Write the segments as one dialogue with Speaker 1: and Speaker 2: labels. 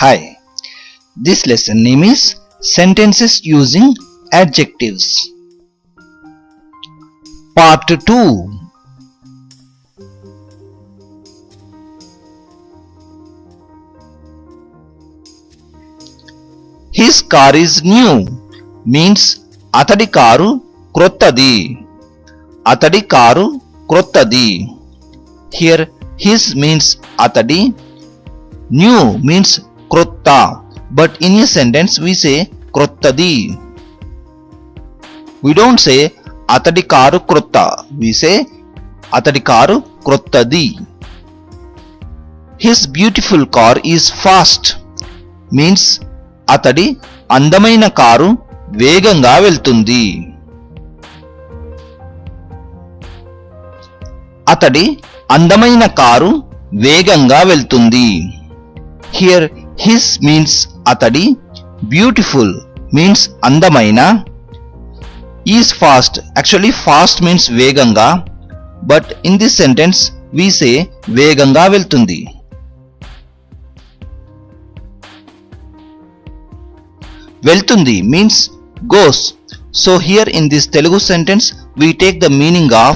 Speaker 1: Hi, this lesson name is Sentences Using Adjectives. Part 2. His car is new means atadi karu krottadi. Atadi karu krottadi. Here his means atadi, new means krotta, but in a sentence we say krottadi. We don't say atadi karu krotta, we say atadi karu krottadi. His beautiful car is fast means అతడి అందమైన car వేగంగా వెళ్తుంది. అతడి అందమైన car వేగంగా వెళ్తుంది. Here his means అతడి, beautiful means అందమైన, is fast. Actually fast means వేగంగా, but in this sentence we say వేగంగా వెళ్తుంది. వెళ్తుంది means goes. So here in this Telugu sentence we take the meaning of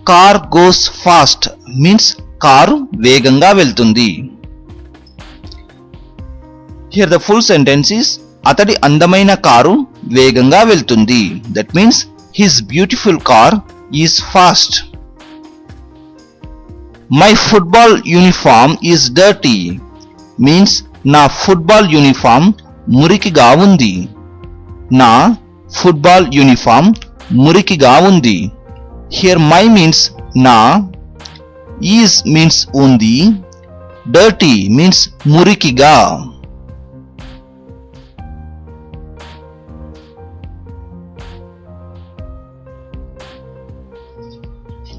Speaker 1: car goes fast means car వేగంగా వెళ్తుంది. Here the full sentence is అతడి అందమైన car వేగంగా వెళ్తుంది. That means his beautiful car is fast. My football uniform is dirty means నా football uniform మురికిగా ఉంది. నా ఫుట్బాల్ యూనిఫామ్ మురికిగా ఉంది. Here my means నా, is means ఉంది, dirty means మురికిగా.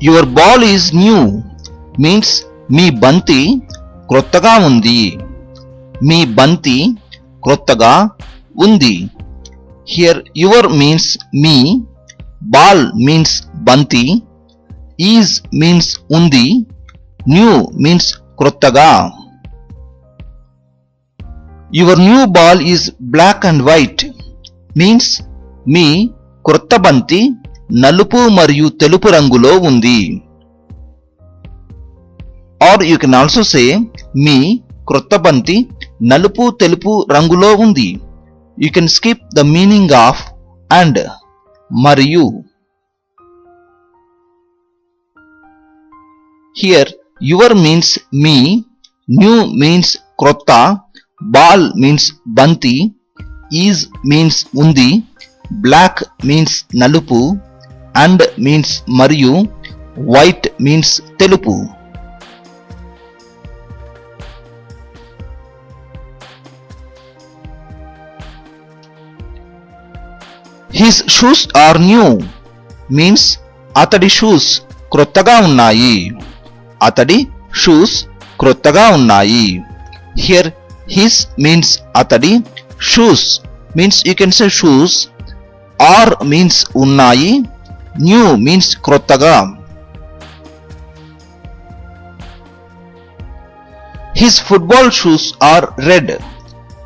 Speaker 1: Your ball is new means మీ బంతి క్రొత్తగా ఉంది. మీ బంతి క్రొత్తగా ఉంది. Here your means me, ball means బంతి, is means ఉంది, new means క్రొత్తగా. Your new ball is black and white means మీ క్రొత్త బంతి నలుపు మరియు తెలుపు రంగులో ఉంది. Or you can also say మీ క్రొత్త బంతి నలుపు తెలుపు రంగులో ఉంది. You can skip the meaning of and, మరియు. Here your means me, new means క్రొత్త, ball means బంతి, is means ఉంది, black means నలుపు, and means మరియు, white means తెలుపు. His shoes are new means అతడి షూస్ క్రొత్తగా ఉన్నాయి. అతడి షూస్ క్రొత్తగా ఉన్నాయి. Here his means అతడి, shoes means you can say shoes, are means ఉన్నాయి, new means క్రొత్తగా. His football shoes are red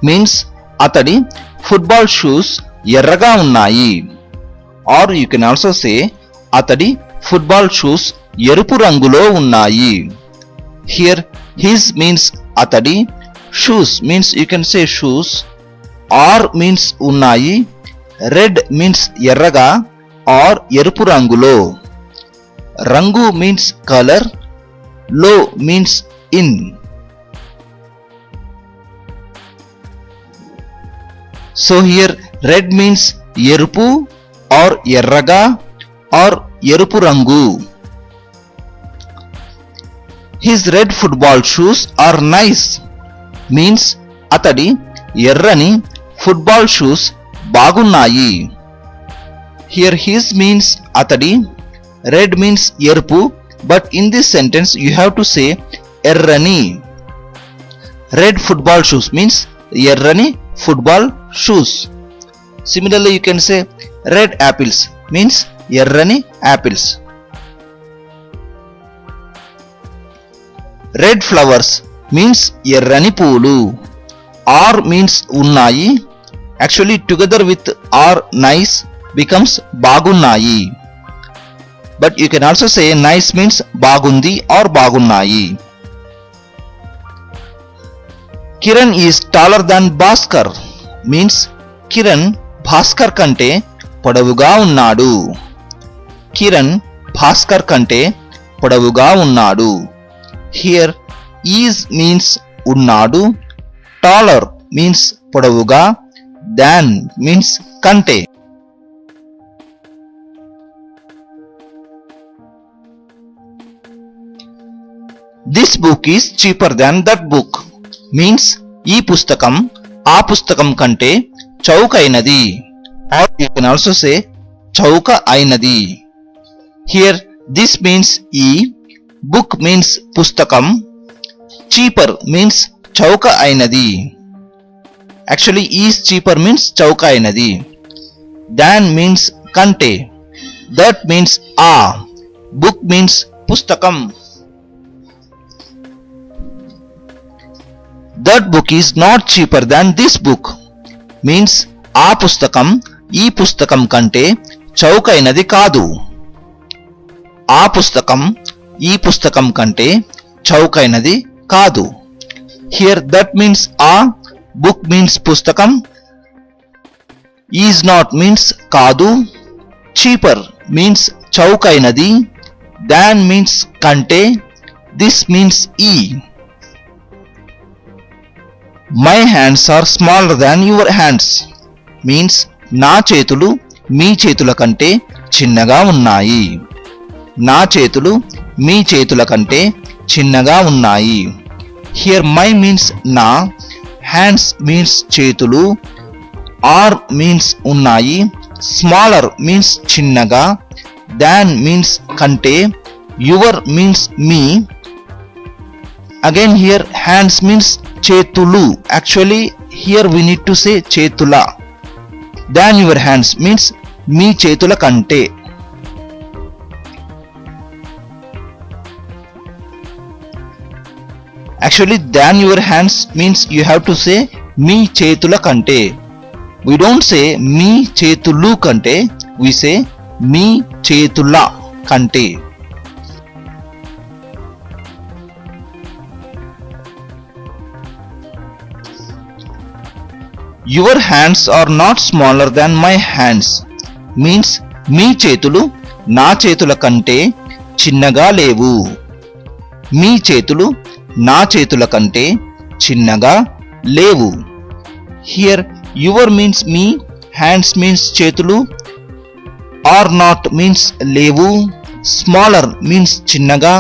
Speaker 1: means అతడి ఫుట్బాల్ షూస్ ఎర్రగా ఉన్నాయి. Or you can also say అతడి ఫుట్బాల్ షూస్ ఎరుపు రంగులో ఉన్నాయి. Here his means అతడి, shoes means you can say shoes, are means ఉన్నాయి, red means ఎర్రగా or ఎరుపు రంగులో, రంగు means color, లో means in. So here red means ఎరుపు or ఎర్రగా or ఎరుపు రంగు. His red football shoes are nice means అతడి ఎర్రని ఫుట్బాల్ షూస్ బాగున్నాయి. Here his means అతడి, red means ఎరుపు, but in this sentence you have to say ఎర్రని. Red football shoes means ఎర్రని football shoes. Similarly you can say red apples means ఎర్రని apples. Red flowers means ఎర్రని పూలు. are means ఉన్నాయి. Actually together with are nice becomes బాగున్నాయి. But you can also say nice means బాగుంది or బాగున్నాయి. Kiran is taller than Bhaskar means Kiran Bhaskar కంటే పొడవుగా ఉన్నాడు. కిరణ్ భాస్కర్ కంటే పొడవుగా ఉన్నాడు. Here is means ఉన్నాడు. taller means పొడవుగా. than means కంటే. This book is cheaper than that book means ఈ పుస్తకం ఆ పుస్తకం కంటే చౌకైనది. or you can also say చౌక అయినది. Here this means ఈ, book means పుస్తకం, cheaper means చౌక అయినది. Actually is cheaper means చౌక అయినది. than means కంటే. that means ఆ, book means పుస్తకం. That book is not cheaper than this book means ఆ పుస్తకం ఈ పుస్తకం కంటే చౌకైనది కాదు. ఆ పుస్తకం ఈ పుస్తకం కంటే చౌకైనది కాదు. Here that means ఆ, book means పుస్తకం, is not means కాదు, cheaper means చౌకైనది, than means కంటే, this means ఈ. My hands are smaller than your hands means నా చేతులు మీ చేతుల కంటే చిన్నగా ఉన్నాయి. నా చేతులు మీ చేతుల కంటే చిన్నగా ఉన్నాయి. Here my means నా, hands means చేతులు, are means ఉన్నాయి, smaller means చిన్నగా, than means కంటే, your means me. Again here hands means చేతులు. Actually here we need to say చేతుల. than your hands means మీ చేతుల కంటే. Actually than your hands means you have to say మీ చేతుల కంటే. We don't say మీ చేతులు కంటే, we say మీ చేతుల కంటే. Your hands are not smaller than my hands means మీ చేతులు నా చేతుల కంటే చిన్నగా లేవు. మీ చేతులు నా చేతుల కంటే చిన్నగా లేవు. Here your means me, hands means చేతులు, are not means లేవు, smaller means చిన్నగా,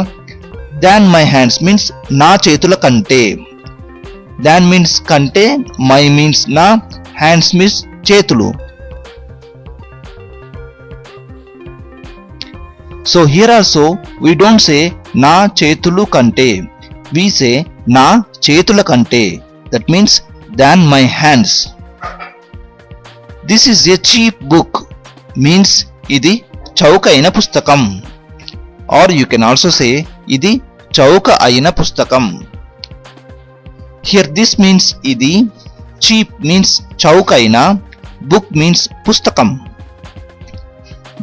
Speaker 1: than my hands means నా చేతుల కంటే. than means కంటే, my means నా, hands means చేతులు. So here also we don't say నా చేతులు కంటే, we say నా చేతుల కంటే. That means than my hands. This is a cheap book means ఇది చౌకైన పుస్తకం. or you can also say ఇది చౌక అయిన పుస్తకం. Here this means ఇది, cheap means చౌకైన, book means పుస్తకం.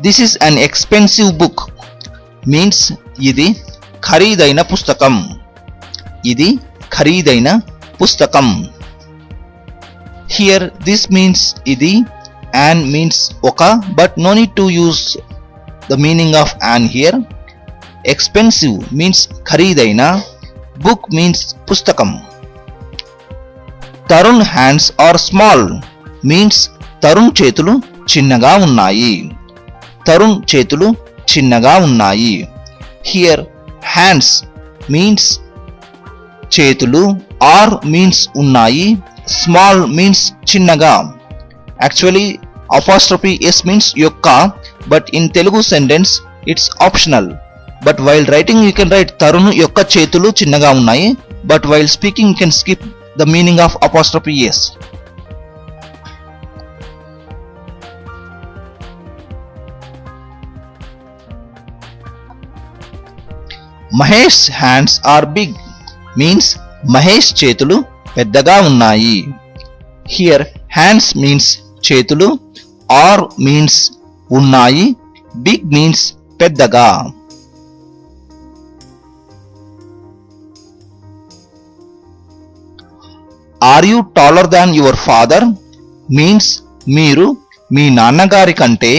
Speaker 1: This is an expensive book means ఇది ఖరీదైన పుస్తకం. ఇది ఖరీదైన పుస్తకం. Here this means ఇది, and means ఒక, but no need to use the meaning of and here. Expensive means ఖరీదైన, book means పుస్తకం. Tarun hands are small means Tarun చేతులు చిన్నగా ఉన్నాయి. తరుణ్ చేతులు చిన్నగా ఉన్నాయి. హియర్ హ్యాండ్స్ మీన్స్ చేతులు, ఆర్ మీన్స్ ఉన్నాయి, స్మాల్ మీన్స్ చిన్నగా. యాక్చువల్లీ అపాస్ట్రఫీ ఎస్ మీన్స్ యొక్క, but in Telugu sentence it's optional. But while writing you can write Tarun యొక్క చేతులు చిన్నగా ఉన్నాయి, but while speaking you can skip the meaning of apostrophe s. Mahesh's hands are big means Mahesh చేతులు పెద్దగా ఉన్నాయి. Here hands means చేతులు, are means ఉన్నాయి, big means పెద్దగా. Are you taller than your father means మీరు మీ నాన్నగారి కంటే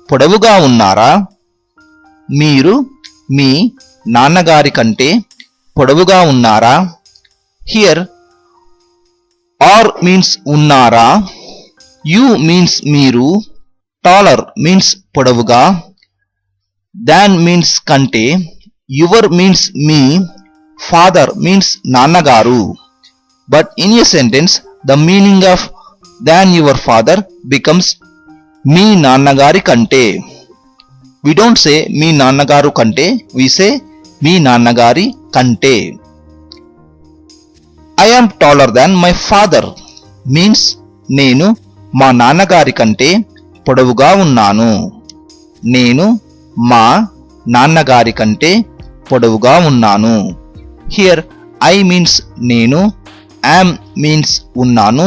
Speaker 1: పొడవుగా ఉన్నారా? మీరు మీ నాన్నగారి కంటే పొడవుగా ఉన్నారా? హియర్ ఆర్ మీన్స్ ఉన్నారా, యు మీన్స్ మీరు, టాలర్ మీన్స్ పొడవుగా, దాన్ మీన్స్ కంటే, your means me, father means నాన్నగారు. But in a sentence, the meaning of than your father becomes మీ నాన్నగారి కంటే. We don't say మీ నాన్నగారు కంటే, we say మీ నాన్నగారి కంటే. I am taller than my father means నేను మా నాన్నగారి కంటే పొడవుగా ఉన్నాను. నేను మా నాన్నగారి కంటే పొడవుగా ఉన్నాను. Here I means నేను, am means ఉన్నాను,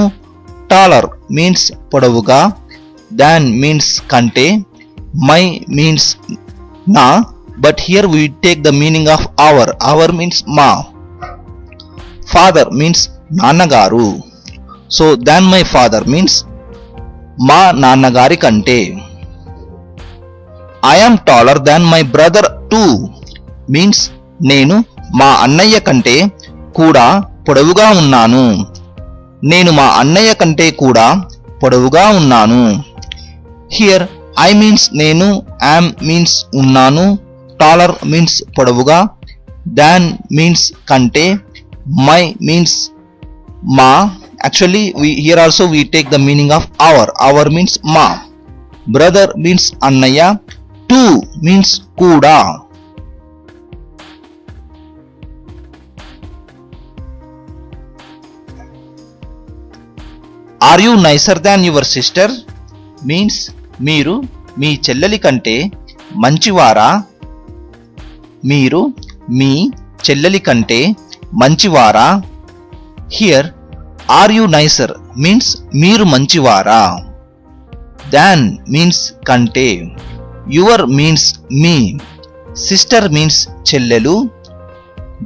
Speaker 1: taller means పొడవుగా, than means కంటే, my means నా, but here we take the meaning of our means మా, father means నాన్నగారు. So than my father means మా నాన్నగారి కంటే. I am taller than my brother too means నేను మా అన్నయ్య కంటే కూడా పొడవుగా ఉన్నాను. నేను మా అన్నయ్య కంటే కూడా పొడవుగా ఉన్నాను. హియర్ ఐ మీన్స్ నేను, am మీన్స్ ఉన్నాను, టాలర్ మీన్స్ పొడవుగా, దాన్ మీన్స్ కంటే, మై మీన్స్ మా. Actually here also we take the meaning of our means మా, brother means అన్నయ్య, too means కూడా. Are you nicer than your sister means మీరు మీ చెల్లెలి కంటే మంచివారా? మీరు మీ చెల్లెలి కంటే మంచివారా? Here are you nicer means మీరు మంచివారా, దాన్ మీన్స్ కంటే, యువర్ మీన్స్ మీ, సిస్టర్ మీన్స్ చెల్లెలు,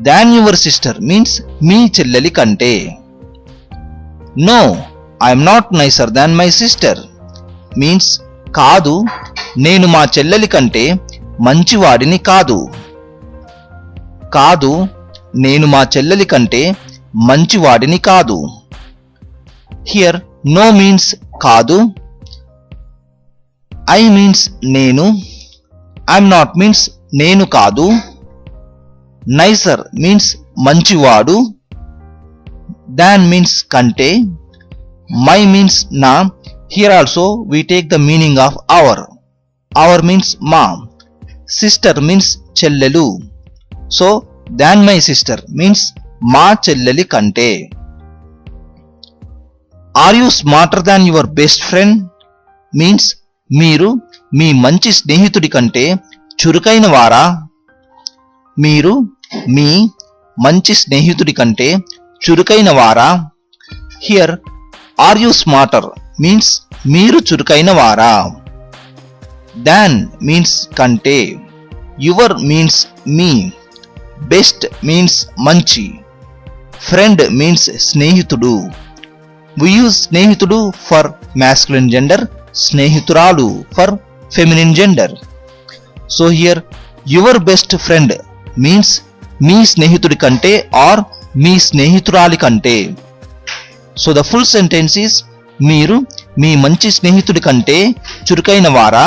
Speaker 1: దాన్ యువర్ సిస్టర్ మీన్స్ మీ చెల్లెలి కంటే. No I am not nicer than my sister means కాదు, నేను మా చెల్లెలి కంటే మంచివాడిని కాదు. కాదు, నేను మా చెల్లెలి కంటే మంచివాడిని కాదు. హియర్ నో మీన్స్ కాదు, ఐ మీన్స్ నేను, ఐఎమ్ నాట్ మీన్స్ నేను కాదు, నైసర్ మీన్స్ మంచివాడు, దాన్ మీన్స్ కంటే, మై మీన్స్ నా. Here also we take the meaning of our means మా, sister means చెల్లెలు. So than my sister means మా చెల్లెలి కంటే. Are you smarter than your best friend means మీరు మీ మంచి స్నేహితుడి కంటే చురుకైన వారా? మీరు మీ మంచి స్నేహితుడి కంటే చురుకైన వారా? Here are you smarter means మీరు చురుకైన వారా, దాన్ మీన్స్ కంటే, యువర్ మీన్స్ మీ, బెస్ట్ మీన్స్ మంచి, ఫ్రెండ్ మీన్స్ స్నేహితుడు. వి యూజ్ స్నేహితుడు ఫర్ masculine gender, స్నేహితురాలు for feminine gender. So here your best friend means మీ స్నేహితుడి కంటే ఆర్ మీ స్నేహితురాలి కంటే. So the full sentence is మీరు మీ మంచి స్నేహితుడి కంటే చురుకైన వారా,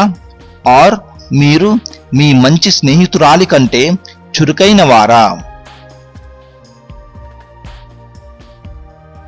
Speaker 1: ఆర్ మీరు మీ మంచి స్నేహితురాలి కంటే చురుకైన వారా.